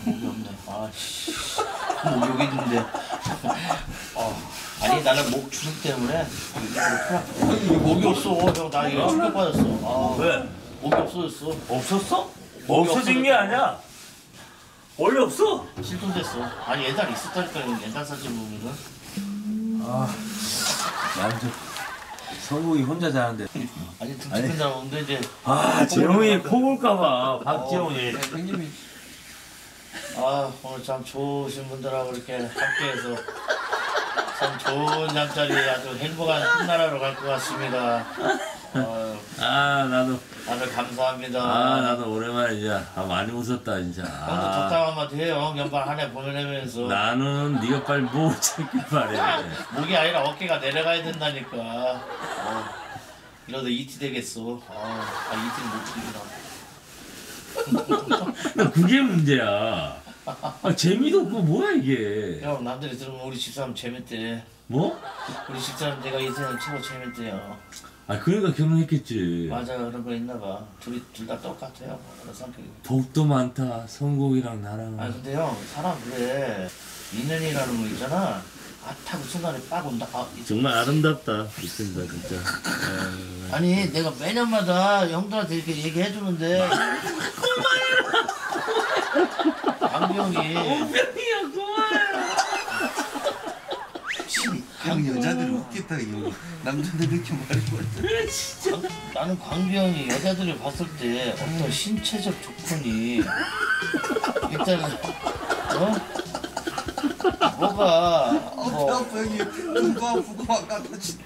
목이 없네. 아씨. 목이 여기 있는데. 아니 나는 목 주름 때문에 목이 없어. 형 나 이거 충격 받았어. 왜? 목이 없어졌어. 없었어? 목이 없어진 게 아니야. 원래 없어. 실종됐어. 아니 옛날에 있었다니까. 옛날 사진 보면은. 남자 성국이 혼자 자는데. 아니 등치큰 사람 없는데 이제. 재용이 코 볼까봐. 박재용이. 형님이 오늘 참 좋으신 분들하고 이렇게 함께해서 참 좋은 잠자리 아주 행복한 한나라로 갈 것 같습니다. 나도. 다들 감사합니다. 나도 오랜만에 진짜 많이 웃었다 진짜. 형도 덕담 한마디 해요. 연말 한 해 보내면서. 나는 네가 빨리 목 찾길 바래. 목이 아니라 어깨가 내려가야 된다니까. 이러다 이티 되겠어. 이티는 못 죽이나. 나 그게 문제야. 재미도 없고 뭐야 이게. 형 남들이 들으면 우리 집사람 재밌대. 뭐? 우리 집사람 내가 인생 최고 재밌대요. 그러니까 결혼했겠지. 맞아 그런 거 있나 봐. 둘 다 똑같아요. 그런 성격이. 복도 많다. 성국이랑 나랑. 근데 형 사람 그래. 인연이라는 거 있잖아. 타고 순간에 빡 온다. 정말 아름답다. 있습니다 진짜. 아니 내가 매년마다 형들한테 이렇게 얘기해 주는데 강병이 오병이야 고마워요. 형 여자들이 웃겠다 이거. 남자들 이렇게 말이 그래 진짜. 나는 광병이 여자들이 봤을 때 어떤 신체적 조건이 일단은 뭐가 형이 눈도 아프고 막 깎아진대.